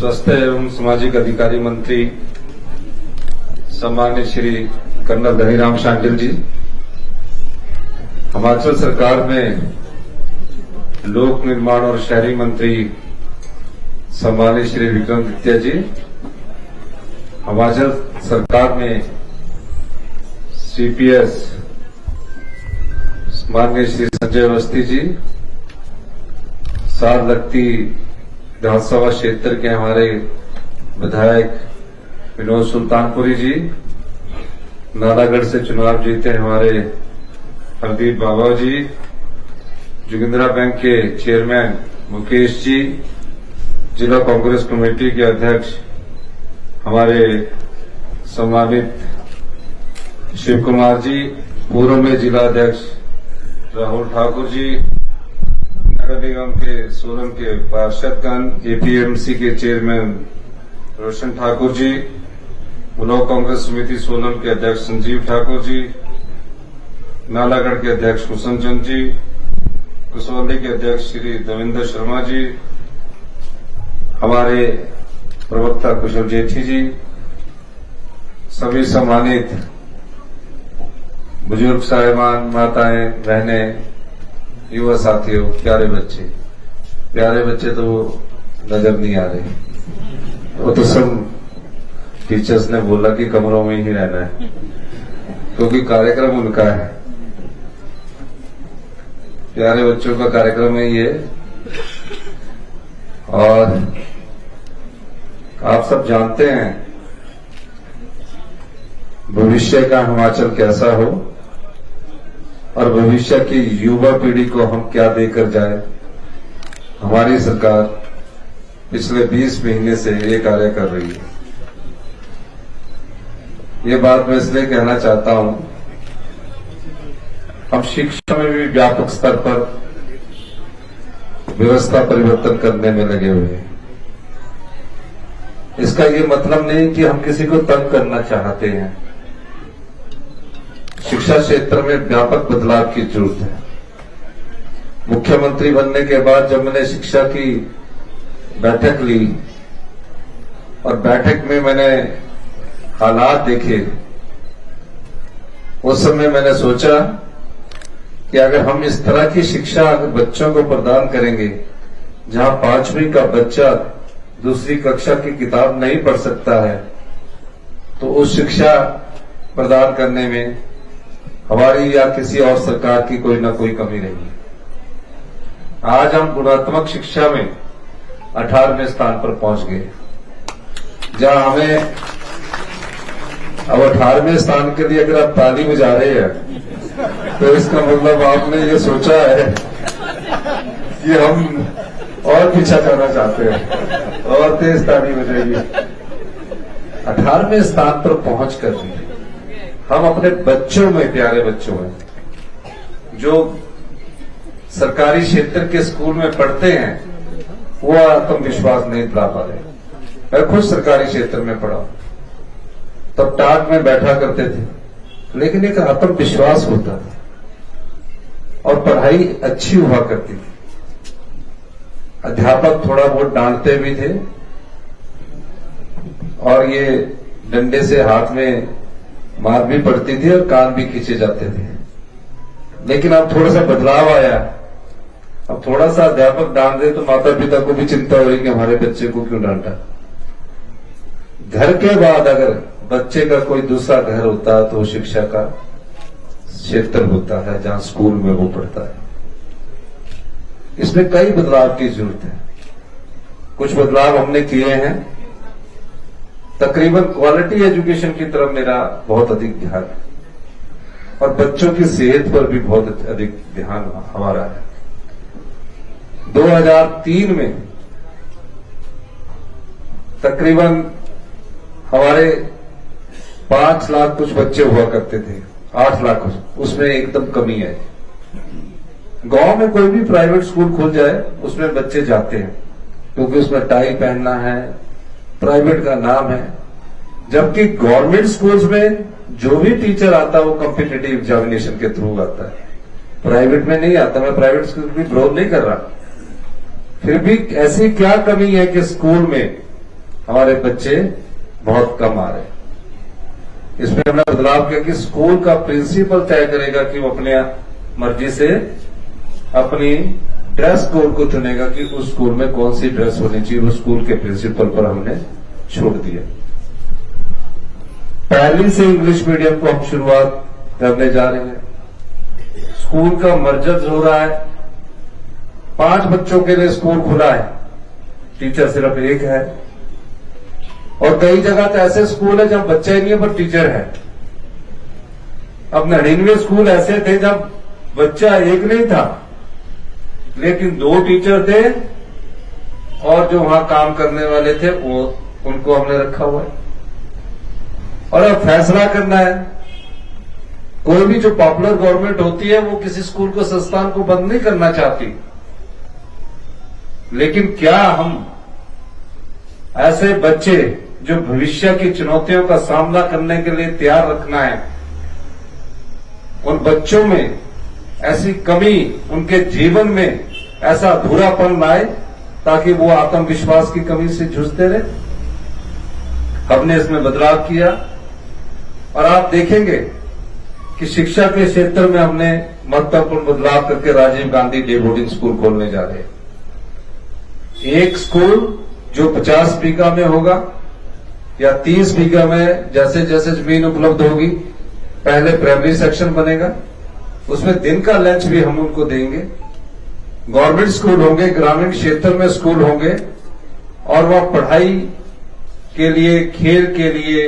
स्वास्थ्य एवं सामाजिक अधिकारी मंत्री सम्मानित श्री कर्नल धनीराम शांडिल जी, हिमाचल सरकार में लोक निर्माण और शहरी मंत्री सम्मानित श्री विक्रमादित्य जी, हिमाचल सरकार में सीपीएस माननीय श्री संजय अवस्थी जी, साथ लगती विधानसभा क्षेत्र के हमारे विधायक विनोद सुल्तानपुरी जी, नालागढ़ से चुनाव जीते हमारे हरदीप बाबा जी, जोगिंद्रा बैंक के चेयरमैन मुकेश जी, जिला कांग्रेस कमेटी के अध्यक्ष हमारे सम्मानित शिव कुमार जी, पूर्व में जिला अध्यक्ष राहुल ठाकुर जी, नगर निगम के सोलन के पार्षदगण, एपीएमसी के चेयरमैन रोशन ठाकुर जी, ब्लॉक कांग्रेस समिति सोलन के अध्यक्ष संजीव ठाकुर जी, नालागढ़ के अध्यक्ष कुसुम चंद जी, कसौली के अध्यक्ष श्री देवेंद्र शर्मा जी, हमारे प्रवक्ता कुशल जेठी जी, सभी सम्मानित बुजुर्ग साहिबान, माताएं, बहनें, युवा साथियों, प्यारे बच्चे तो नजर नहीं आ रहे। वो तो सब टीचर्स ने बोला कि कमरों में ही रहना है क्योंकि कार्यक्रम उनका है। प्यारे बच्चों का कार्यक्रम है ये। और आप सब जानते हैं भविष्य का हिमाचल कैसा हो और भविष्य की युवा पीढ़ी को हम क्या देकर जाए। हमारी सरकार पिछले 20 महीने से ये कार्य कर रही है। ये बात मैं इसलिए कहना चाहता हूं, हम शिक्षा में भी व्यापक स्तर पर व्यवस्था परिवर्तन करने में लगे हुए हैं। इसका ये मतलब नहीं कि हम किसी को तंग करना चाहते हैं। शिक्षा क्षेत्र में व्यापक बदलाव की जरूरत है। मुख्यमंत्री बनने के बाद जब मैंने शिक्षा की बैठक ली और बैठक में मैंने हालात देखे, उस समय मैंने सोचा कि अगर हम इस तरह की शिक्षा अगर बच्चों को प्रदान करेंगे, जहां 5वीं का बच्चा दूसरी कक्षा की किताब नहीं पढ़ सकता है, तो उस शिक्षा प्रदान करने में हमारी या किसी और सरकार की कोई ना कोई कमी नहीं है। आज हम गुणात्मक शिक्षा में 18वें स्थान पर पहुंच गए, जहां हमें अब 18वें स्थान के लिए अगर आप ताली बजा रहे हैं तो इसका मतलब आपने ये सोचा है कि हम और पीछा जाना चाहते हैं और तेज ताली बजाइए। 18वें स्थान पर पहुंच कर भी हम अपने बच्चों में, प्यारे बच्चों में, जो सरकारी क्षेत्र के स्कूल में पढ़ते हैं, वो आत्मविश्वास नहीं दिला पा रहे। मैं खुद सरकारी क्षेत्र में पढ़ा, तब टाट में बैठा करते थे, लेकिन एक आत्मविश्वास होता था और पढ़ाई अच्छी हुआ करती थी। अध्यापक थोड़ा बहुत डांटते भी थे और ये डंडे से हाथ में मार भी पड़ती थी और कान भी खींचे जाते थे। लेकिन अब थोड़ा सा बदलाव आया। अब थोड़ा सा अध्यापक डांट दे तो माता पिता को भी चिंता हो रही कि हमारे बच्चे को क्यों डांटा। घर के बाद अगर बच्चे का कोई दूसरा घर होता है तो शिक्षा का क्षेत्र होता है जहां स्कूल में वो पढ़ता है। इसमें कई बदलाव की जरूरत है। कुछ बदलाव हमने किए हैं। तकरीबन क्वालिटी एजुकेशन की तरफ मेरा बहुत अधिक ध्यान है और बच्चों की सेहत पर भी बहुत अधिक ध्यान हमारा है। 2003 में तकरीबन हमारे 5 लाख कुछ बच्चे हुआ करते थे, 8 लाख कुछ, उसमें एकदम कमी है। गांव में कोई भी प्राइवेट स्कूल खुल जाए उसमें बच्चे जाते हैं क्योंकि उसमें टाई पहनना है, प्राइवेट का नाम है। जबकि गवर्नमेंट स्कूल्स में जो भी टीचर आता है वो कॉम्पिटिटिव एग्जामिनेशन के थ्रू आता है, प्राइवेट में नहीं आता। मैं प्राइवेट स्कूल की विरोध नहीं कर रहा, फिर भी ऐसी क्या कमी है कि स्कूल में हमारे बच्चे बहुत कम आ रहे हैं। इसमें हमने बदलाव किया कि स्कूल का प्रिंसिपल तय करेगा कि वो अपने मर्जी से अपनी ड्रेस कोड को चुनेगा कि उस स्कूल में कौन सी ड्रेस होनी चाहिए। वो स्कूल के प्रिंसिपल पर हमने छोड़ दिया। पहली से इंग्लिश मीडियम को हम शुरुआत करने जा रहे हैं। स्कूल का मर्जर हो रहा है। 5 बच्चों के लिए स्कूल खुला है, टीचर सिर्फ 1 है। और कई जगह तो ऐसे स्कूल है जहां बच्चे नहीं है पर टीचर है। अब 99 स्कूल ऐसे थे जब बच्चा 1 नहीं था लेकिन 2 टीचर थे और जो वहां काम करने वाले थे वो उनको हमने रखा हुआ है। और अब फैसला करना है। कोई भी जो पॉपुलर गवर्नमेंट होती है वो किसी स्कूल को, संस्थान को बंद नहीं करना चाहती, लेकिन क्या हम ऐसे बच्चे जो भविष्य की चुनौतियों का सामना करने के लिए तैयार रखना है, उन बच्चों में ऐसी कमी, उनके जीवन में ऐसा अधूरापन लाए ताकि वो आत्मविश्वास की कमी से जूझते रहे। हमने इसमें बदलाव किया और आप देखेंगे कि शिक्षा के क्षेत्र में हमने महत्वपूर्ण बदलाव करके Rajiv Gandhi day boarding school खोलने जा रहे हैं। एक स्कूल जो 50 बीघा में होगा या 30 बीघा में, जैसे जैसे जमीन उपलब्ध होगी, पहले प्राइमरी सेक्शन बनेगा, उसमें दिन का लंच भी हम उनको देंगे। गवर्नमेंट स्कूल होंगे, ग्रामीण क्षेत्र में स्कूल होंगे और वह पढ़ाई के लिए, खेल के लिए,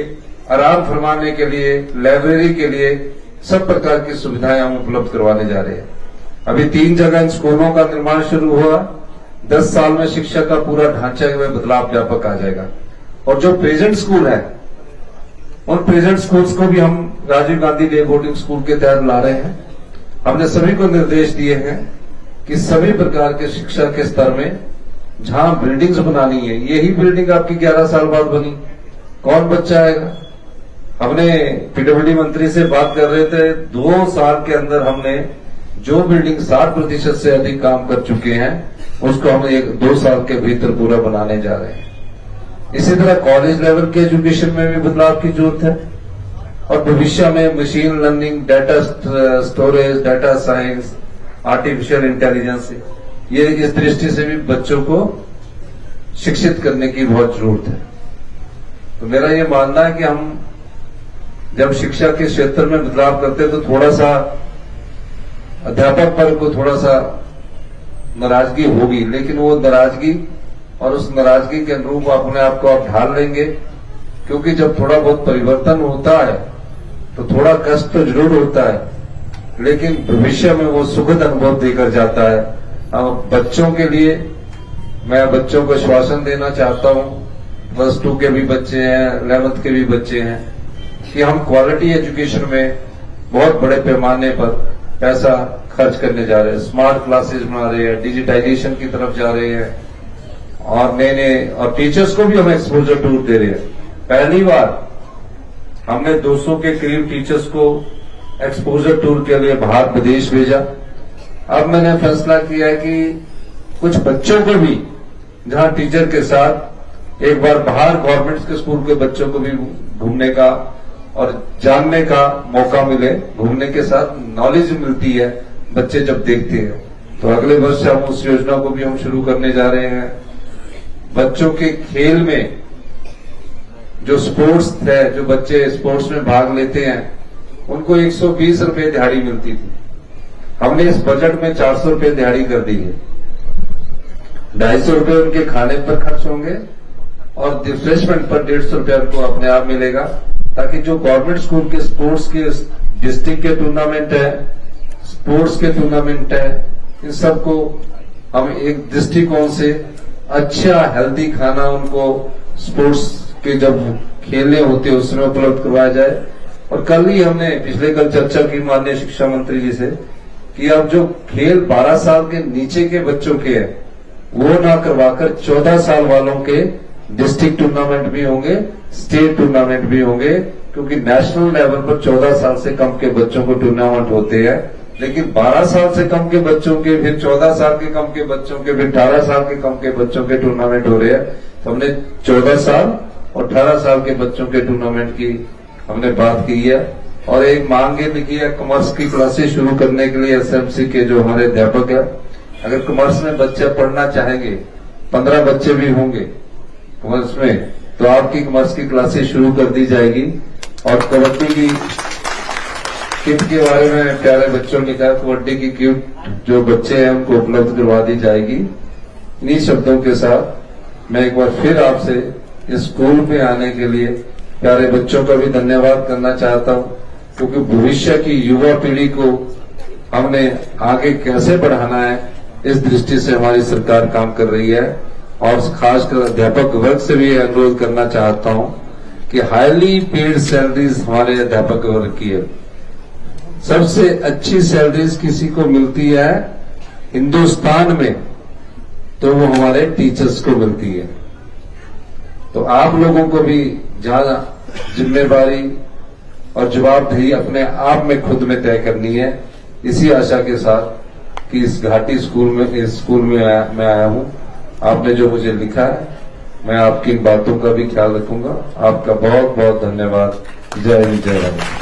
आराम फरमाने के लिए, लाइब्रेरी के लिए सब प्रकार की सुविधाएं हम उपलब्ध करवाने जा रहे हैं। अभी 3 जगह इन स्कूलों का निर्माण शुरू हुआ। 10 साल में शिक्षा का पूरा ढांचा में बदलाव व्यापक आ जाएगा। और जो प्रेजेंट स्कूल है, उन प्रेजेंट स्कूल्स को भी हम Rajiv Gandhi day boarding school के तहत ला रहे हैं। हमने सभी को निर्देश दिए हैं कि सभी प्रकार के शिक्षा के स्तर में जहां बिल्डिंग्स बनानी है, यही बिल्डिंग आपकी 11 साल बाद बनी, कौन बच्चा आएगा? हमने पीडब्ल्यूडी मंत्री से बात कर रहे थे, 2 साल के अंदर हमने जो बिल्डिंग 60% से अधिक काम कर चुके हैं उसको हम 1-2 साल के भीतर पूरा बनाने जा रहे हैं। इसी तरह कॉलेज लेवल के एजुकेशन में भी बदलाव की जरूरत है और भविष्य में machine learning, data storage, data science, artificial intelligence, ये इस दृष्टि से भी बच्चों को शिक्षित करने की बहुत जरूरत है। तो मेरा ये मानना है कि हम जब शिक्षा के क्षेत्र में बदलाव करते हैं तो थोड़ा सा अध्यापक पर को थोड़ा सा नाराजगी होगी, लेकिन वो नाराजगी और उस नाराजगी के अनुरूप अपने आप को आप ढाल लेंगे, क्योंकि जब थोड़ा बहुत परिवर्तन होता है तो थोड़ा कष्ट तो जरूर होता है, लेकिन भविष्य में वो सुखद अनुभव देकर जाता है। अब बच्चों के लिए मैं बच्चों को आश्वासन देना चाहता हूं, +2 के भी बच्चे हैं, 11th के भी बच्चे हैं, कि हम क्वालिटी एजुकेशन में बहुत बड़े पैमाने पर पैसा खर्च करने जा रहे हैं। स्मार्ट क्लासेस बना रहे हैं, डिजिटाइजेशन की तरफ जा रहे हैं और नए और टीचर्स को भी हम एक्सपोजर टूर दे रहे हैं। पहली बार हमने 200 के करीब टीचर्स को एक्सपोजर टूर के लिए बाहर विदेश भेजा। अब मैंने फैसला किया है कि कुछ बच्चों को भी जहां टीचर के साथ एक बार बाहर गवर्नमेंट के स्कूल के बच्चों को भी घूमने का और जानने का मौका मिले। घूमने के साथ नॉलेज मिलती है, बच्चे जब देखते हैं। तो अगले वर्ष हम उस योजना को भी हम शुरू करने जा रहे हैं। बच्चों के खेल में जो स्पोर्ट्स है, जो बच्चे स्पोर्ट्स में भाग लेते हैं, उनको 120 रुपए दिहाड़ी मिलती थी। हमने इस बजट में 400 रुपए दिहाड़ी कर दी है। 250 रुपए उनके खाने पर खर्च होंगे और रिफ्रेशमेंट पर 150 रुपया उनको अपने आप मिलेगा, ताकि जो गवर्नमेंट स्कूल के स्पोर्ट्स के डिस्ट्रिक्ट के टूर्नामेंट है, स्पोर्ट्स के टूर्नामेंट है, इन सबको हम एक दृष्टिकोण से अच्छा हेल्दी खाना उनको स्पोर्ट्स के जब खेलने होते हैं उसमें उपलब्ध करवाया जाए। और कल ही हमने पिछले कल चर्चा की माननीय शिक्षा मंत्री जी से कि अब जो खेल 12 साल के नीचे के बच्चों के हैं वो ना करवाकर 14 साल वालों के डिस्ट्रिक्ट टूर्नामेंट भी होंगे, स्टेट टूर्नामेंट भी होंगे, क्योंकि नेशनल लेवल पर 14 साल से कम के बच्चों को टूर्नामेंट होते हैं, लेकिन 12 साल से कम के बच्चों के, फिर 14 साल के कम के बच्चों के, फिर 18 साल के कम के बच्चों के टूर्नामेंट हो रहे हैं। तो हमने 14 साल और 18 साल के बच्चों के टूर्नामेंट की हमने बात की है। और एक मांग ये लिखी है कॉमर्स की क्लासेस शुरू करने के लिए एसएमसी के जो हमारे अध्यापक है, अगर कॉमर्स में बच्चे पढ़ना चाहेंगे, 15 बच्चे भी होंगे कॉमर्स में, तो आपकी कॉमर्स की क्लासेस शुरू कर दी जाएगी। और कबड्डी की किट के बारे में प्यारे बच्चों ने कहा, कबड्डी की किट जो बच्चे हैं उनको उपलब्ध करवा दी जाएगी। इन्हीं शब्दों के साथ मैं एक बार फिर आपसे इस स्कूल में आने के लिए प्यारे बच्चों का भी धन्यवाद करना चाहता हूं, क्योंकि भविष्य की युवा पीढ़ी को हमने आगे कैसे बढ़ाना है इस दृष्टि से हमारी सरकार काम कर रही है। और खासकर अध्यापक वर्ग से भी अनुरोध करना चाहता हूं कि हाईली पेड सैलरीज हमारे अध्यापक वर्ग की है। सबसे अच्छी सैलरीज किसी को मिलती है हिंदुस्तान में, तो वो हमारे टीचर्स को मिलती है। तो आप लोगों को भी ज्यादा जिम्मेवारी और जवाबदेही अपने आप में खुद में तय करनी है। इसी आशा के साथ कि इस घाटी स्कूल में मैं आया हूं, आपने जो मुझे लिखा है मैं आपकी इन बातों का भी ख्याल रखूंगा। आपका बहुत बहुत धन्यवाद। जय हिंद, जय भारत।